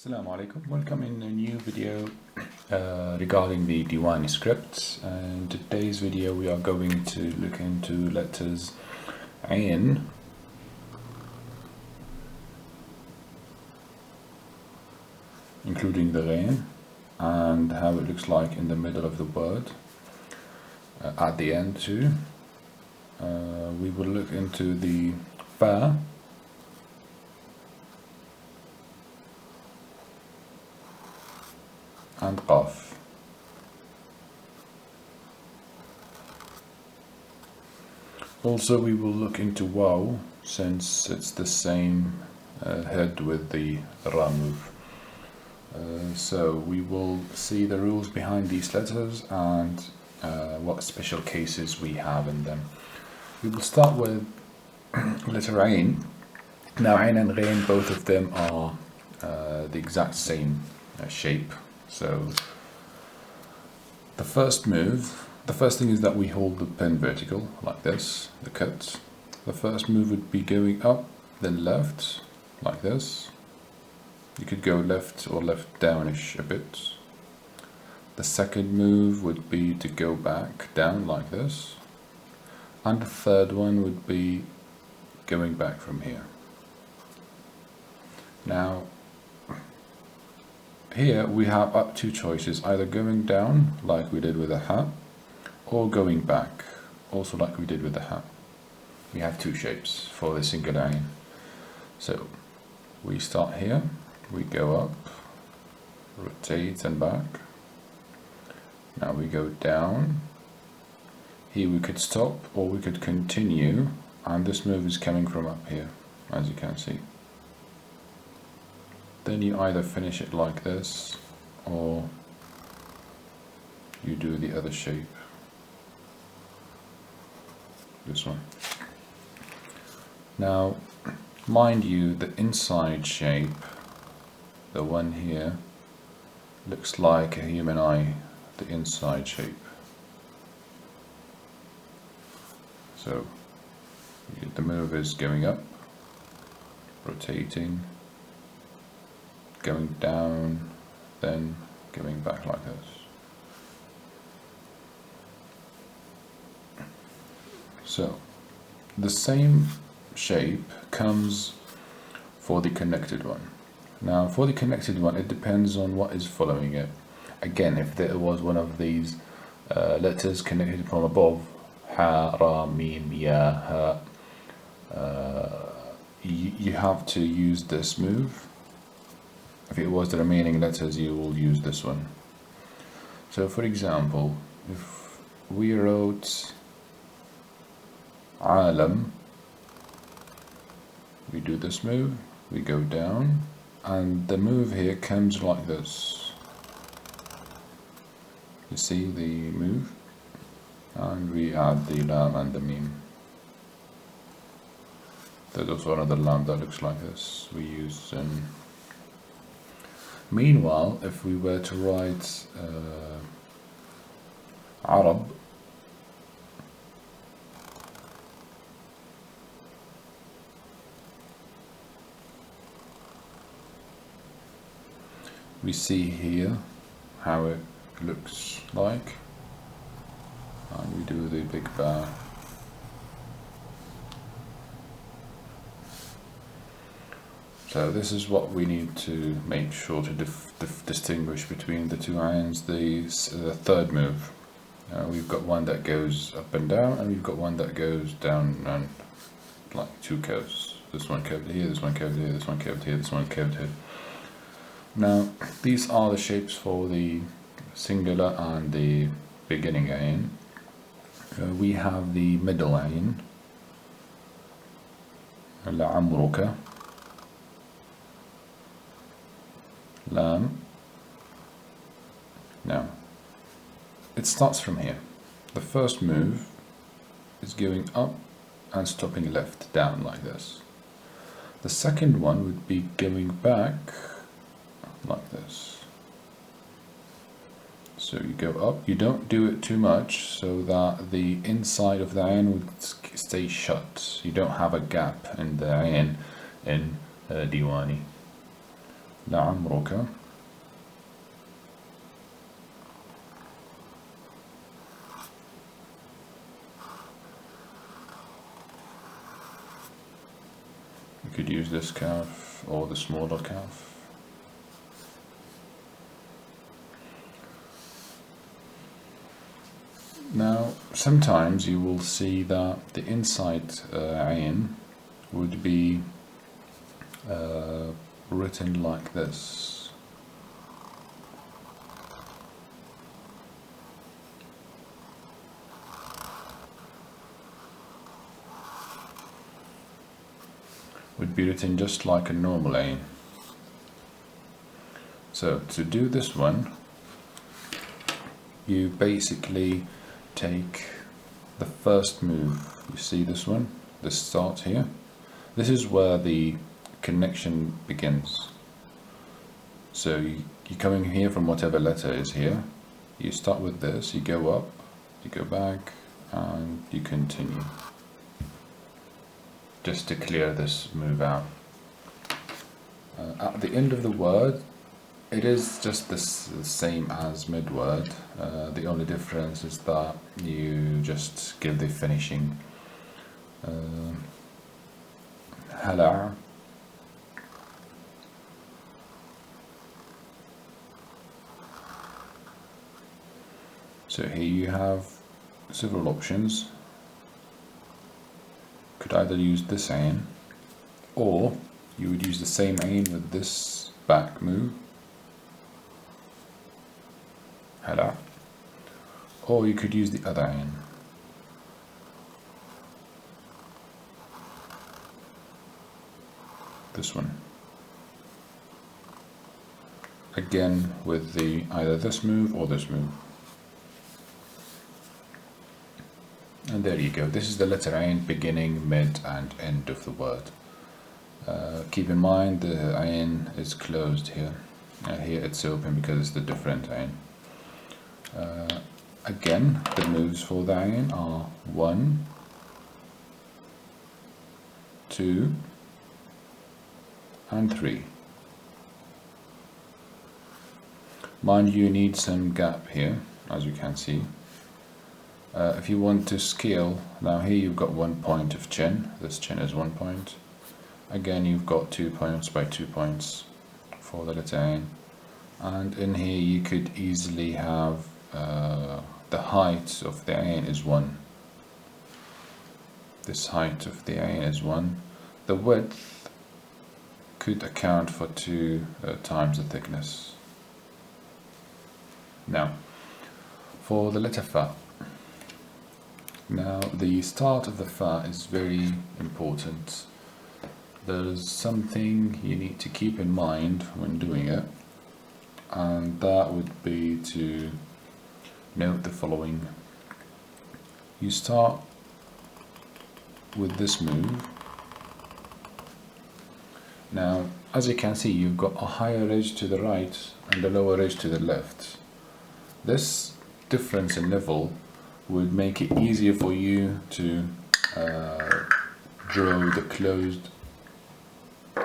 Assalamu alaikum. Welcome in a new video regarding the Diwani script. In today's video we are going to look into letters Ain including the Ghain and how it looks like in the middle of the word, at the end too. We will look into the Fa and Qaf. Also we will look into Waw, since it's the same head with the Ra move. So we will see the rules behind these letters and what special cases we have in them. We will start with letter Ain. Now Ain and Ghain, both of them are the exact same shape. So the first thing is that we hold the pen vertical like this, the cut. The first move would be going up, then left, like this. You could go left or left downish a bit. The second move would be to go back down like this. And the third one would be going back from here. Now, here we have up two choices, either going down like we did with a hat, or going back, also like we did with the hat. We have two shapes for the single Ain. So we start here, we go up, rotate and back. Now we go down. Here we could stop or we could continue, and this move is coming from up here, as you can see. Then you either finish it like this or you do the other shape, this one. Now mind you, the inside shape, the one here, looks like a human eye, the inside shape. So the move is going up, rotating, going down, then going back like this. So the same shape comes for the connected one. Now for the connected one, it depends on what is following it. Again, if there was one of these letters connected from above, Ha, Ra, Mim, Ya, Ha, you have to use this move. If it was the remaining letters, you will use this one. So for example, if we wrote Alam, we do this move, we go down, and the move here comes like this. You see the move? And we add the Lam and the Mim. There's also another Lam that looks like this we use in. Meanwhile, if we were to write Arab, we see here how it looks like, and we do the big bar. So this is what we need to make sure to distinguish between the two Ains. The third move, we've got one that goes up and down, and we've got one that goes down and like two curves. This one curved here, this one curved here, this one curved here, this one curved here. Now these are the shapes for the singular and the beginning Ain. We have the middle Ain, La'amruka, Lam. Now it starts from here. The first move is going up and stopping left down like this. The second one would be going back like this. So you go up, you don't do it too much so that the inside of the Ain would stay shut. You don't have a gap in the Ain in Diwani. لعمرك. You could use this calf or the smaller calf. Now, sometimes you will see that the inside Ain would be written like this. Would be written just like a normal Ain. So to do this one, you basically take the first move. You see this one, this start here. This is where the connection begins. So you're coming here from whatever letter is here. You start with this, you go up, you go back, and you continue. Just to clear this move out. At the end of the word, it is just the same as mid-word. The only difference is that you just give the finishing هلع. So here you have several options. Could either use this Ain, or you would use the same Ain with this back move, هلع, or you could use the other Ain. This one. Again with the either this move or this move. And there you go. This is the letter Ain, beginning, mid and end of the word. Keep in mind the Ain is closed here. Here it's open because it's the different Ain. Again, the moves for the Ain are 1, 2 and 3. Mind you need some gap here, as you can see. If you want to scale, now here you've got 1 point of chin, this chin is 1 point. Again you've got 2 points by 2 points for the letter Ain. And in here you could easily have the height of the Ain is 1. This height of the Ain is 1. The width could account for 2 times the thickness. Now, for the letter Fa. Now, the start of the Fa is very important. There's something you need to keep in mind when doing it, and that would be to note the following. You start with this move. Now, as you can see, you've got a higher edge to the right and a lower edge to the left. This difference in level would make it easier for you to draw the closed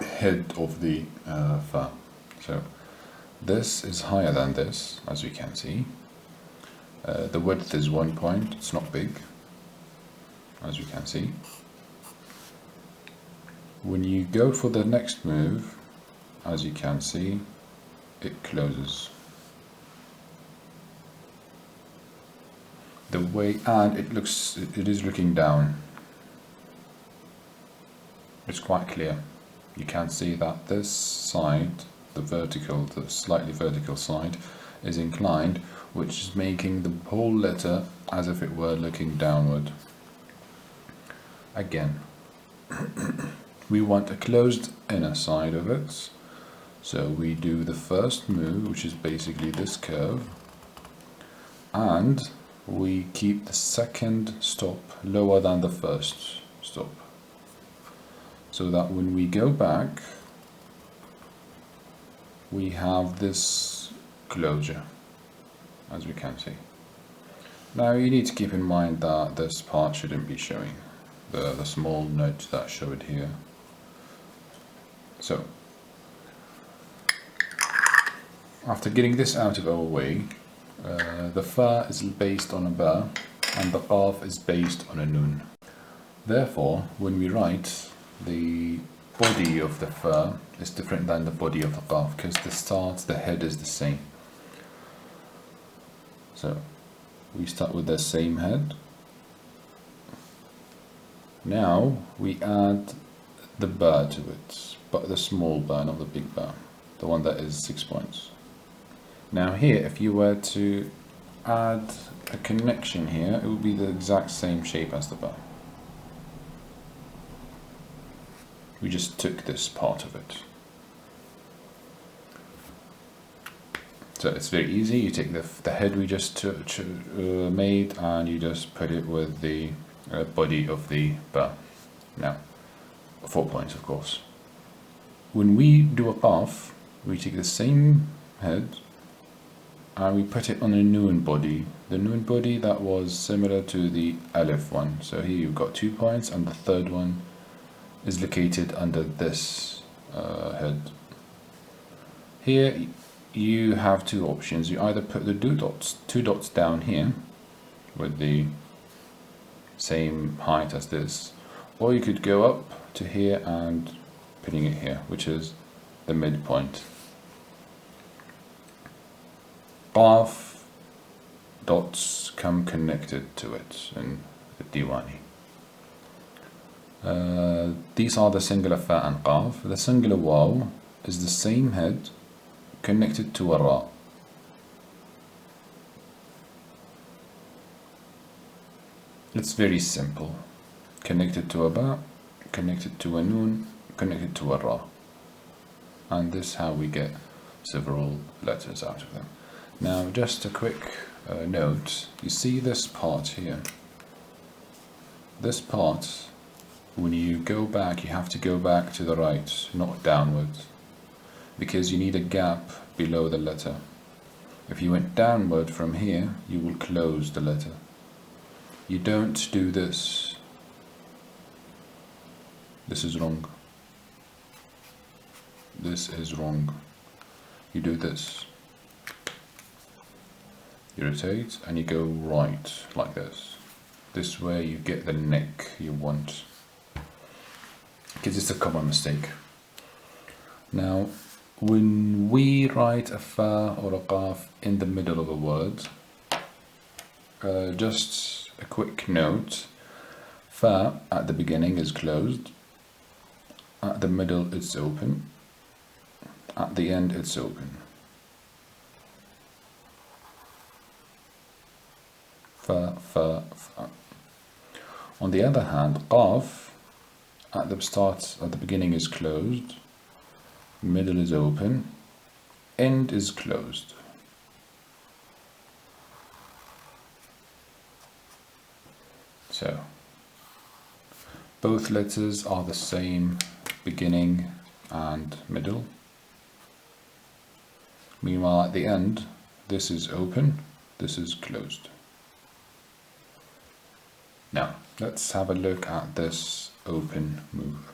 head of the Fa. So this is higher than this, as you can see. The width is 1 point, it's not big, as you can see. When you go for the next move, as you can see, it closes. The way, and it is looking down. It's quite clear. You can see that this side, the slightly vertical side, is inclined, which is making the whole letter as if it were looking downward. Again, we want a closed inner side of it, so we do the first move, which is basically this curve, and we keep the second stop lower than the first stop, so that when we go back we have this closure, as we can see. Now you need to keep in mind that this part shouldn't be showing, the small notes that show it here. So after getting this out of our way, the fa is based on a ba and the qaf is based on a nun. Therefore, when we write, the body of the fa is different than the body of the qaf because the head is the same. So we start with the same head. Now we add the ba to it, but the small ba, not the big ba, the one that is 6 points. Now here, if you were to add a connection here, it would be the exact same shape as the ba. We just took this part of it. So it's very easy. You take the head we just made and you just put it with the body of the ba. Now, 4 points, of course. When we do a qaf, we take the same head and we put it on a nun body. The nun body that was similar to the alif one. So here you've got 2 points and the third one is located under this head. Here you have 2 options. You either put the two dots down here with the same height as this, or you could go up to here and putting it here, which is the midpoint. Qaf dots come connected to it in the Diwani. These are the singular fa and qaf. The singular waw is the same head connected to a ra. It's very simple. Connected to a ba, connected to a nun, connected to a ra. And this is how we get several letters out of them. Now just a quick note. You see this part here. This part, when you go back, you have to go back to the right, not downwards, because you need a gap below the letter. If you went downward from here, you will close the letter. You don't do this. This is wrong. This is wrong. You do this. You rotate and you go right like this. This way you get the neck you want. Because it's a common mistake. Now, when we write a fa or a qaf in the middle of a word, just a quick note, fa at the beginning is closed, at the middle it's open, at the end it's open. Fa, fa, fa. On the other hand, qaf at the beginning is closed, middle is open, end is closed. So, both letters are the same beginning and middle. Meanwhile, at the end, this is open, this is closed. Now, let's have a look at this open move.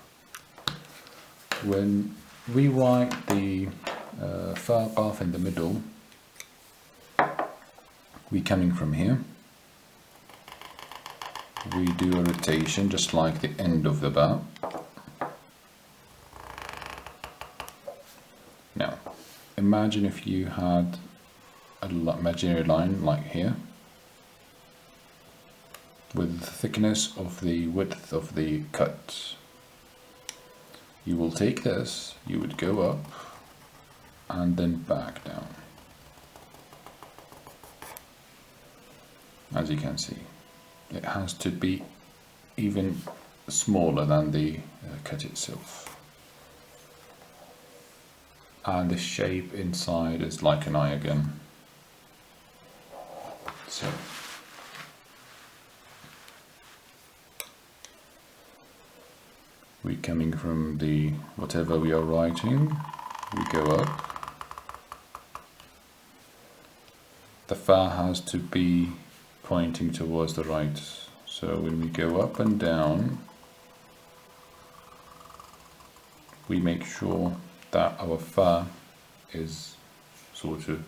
When we write the fa qaf in the middle, we coming from here. We do a rotation just like the end of the ba. Now, imagine if you had an imaginary line like here, with the thickness of the width of the cut. You will take this, you would go up and then back down, as you can see. It has to be even smaller than the cut itself. And the shape inside is like an eye again. So, we coming from the whatever we are writing, we go up. The fa has to be pointing towards the right, so when we go up and down, we make sure that our fa is sort of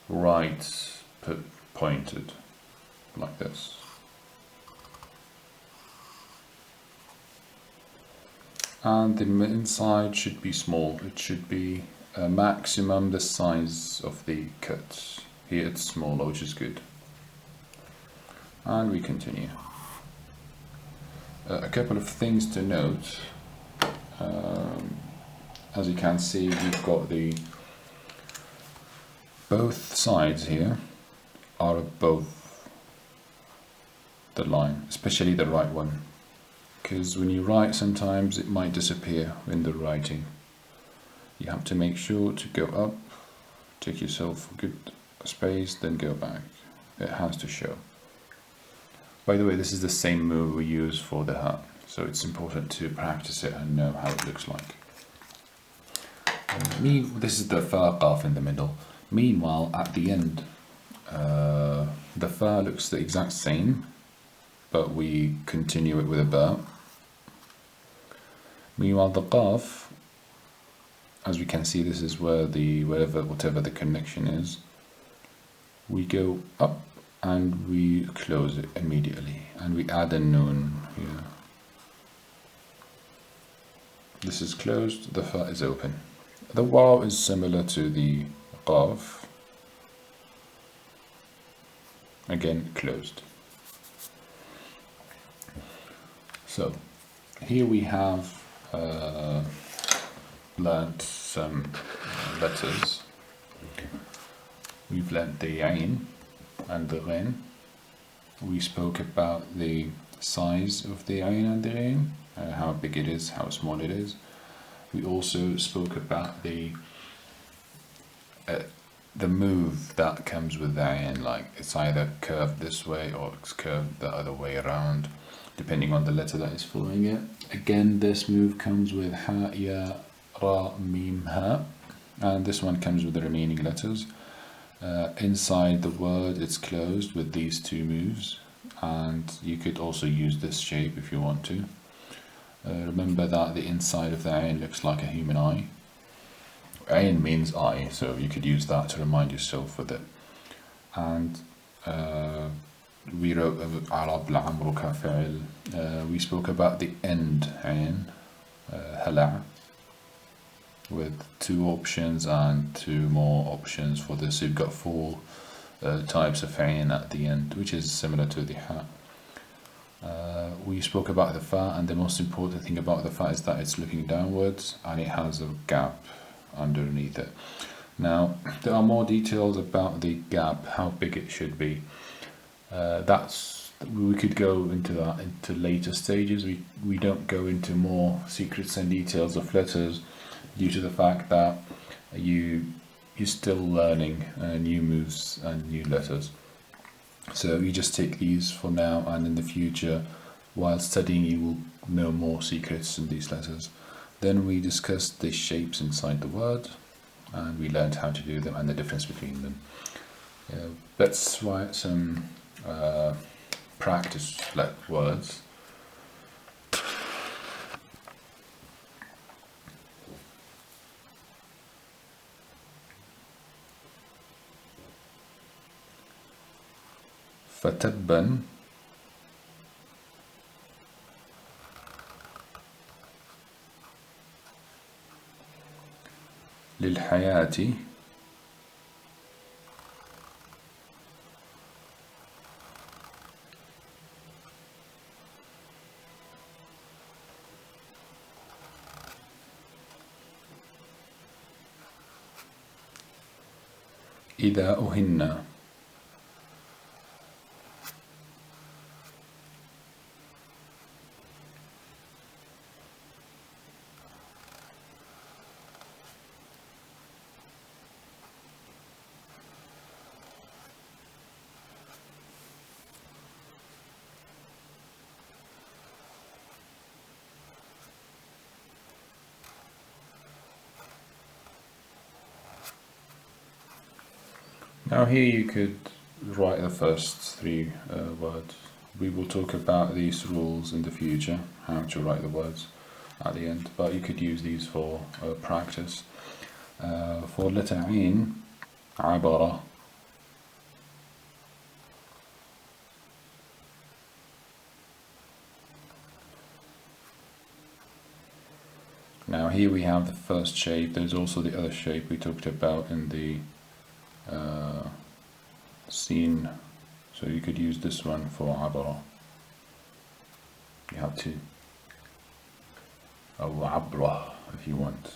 right pointed, like this. And the inside should be small. It should be maximum the size of the cut. Here it's smaller, which is good. And we continue. A couple of things to note. As you can see, we've got both sides here are above the line, especially the right one, because when you write sometimes it might disappear in the writing. You have to make sure to go up, take yourself a good space, then go back. It has to show. By the way, this is the same move we use for the hat, so it's important to practice it and know how it looks like. This is the fa qaf in the middle. Meanwhile, at the end, the fa looks the exact same, but we continue it with a ba. Meanwhile, the qaf, as we can see, this is where whatever the connection is. We go up and we close it immediately, and we add a noon here. This is closed, the fa is open. The waw is similar to the qaf, again closed. So here we have learnt some letters. We've learnt the Ain and the Ghain. We spoke about the size of the Ain and the Ghain, how big it is, how small it is. We also spoke about the move that comes with the Ain, like it's either curved this way or it's curved the other way around, depending on the letter that is following it. Again, this move comes with Ha, Ya, Ra, Mim, Ha, and this one comes with the remaining letters. Inside the word it's closed with these two moves, and you could also use this shape if you want to. Remember that the inside of the Ain looks like a human eye. Ain means eye, so you could use that to remind yourself with it. And we wrote Arab la'amruka fi'il. We spoke about the end Ain, Hala, with two options and two more options for this. So you've got four types of Ain at the end, which is similar to the Ha. We spoke about the Fa, and the most important thing about the Fa is that it's looking downwards and it has a gap underneath it. Now, there are more details about the gap, how big it should be. We could go into that into later stages. We don't go into more secrets and details of letters due to the fact that you're still learning new moves and new letters. So you just take these for now, and in the future, while studying, you will know more secrets in these letters. Then we discussed the shapes inside the word, and we learned how to do them and the difference between them. Let's write some practice words. فتبا للحياة إذا أهنا. Now here you could write the first three words. We will talk about these rules in the future, how to write the words at the end, but you could use these for practice. For letter Ain, عبر. Now here we have the first shape. There's also the other shape we talked about in the scene. So you could use this one for عبر. You have to, أو عبرة if you want.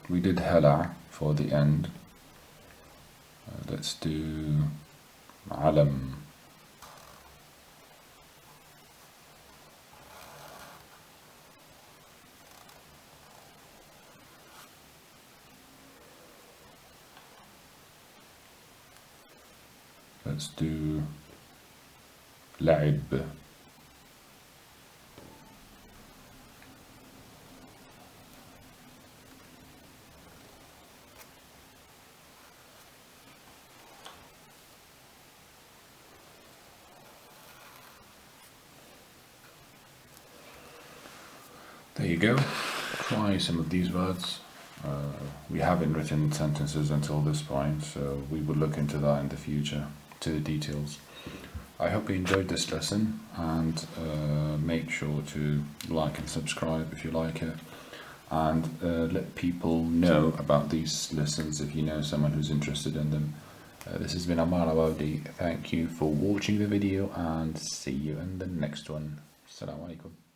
We did هلع for the end. Let's do علم. Let's do لعب. There you go. Try some of these words. We haven't written sentences until this point, so we will look into that in the future, to the details. I hope you enjoyed this lesson, and make sure to like and subscribe if you like it, and let people know about these lessons if you know someone who's interested in them. This has been Amar Awadi. Thank you for watching the video, and see you in the next one. Assalamu alaikum.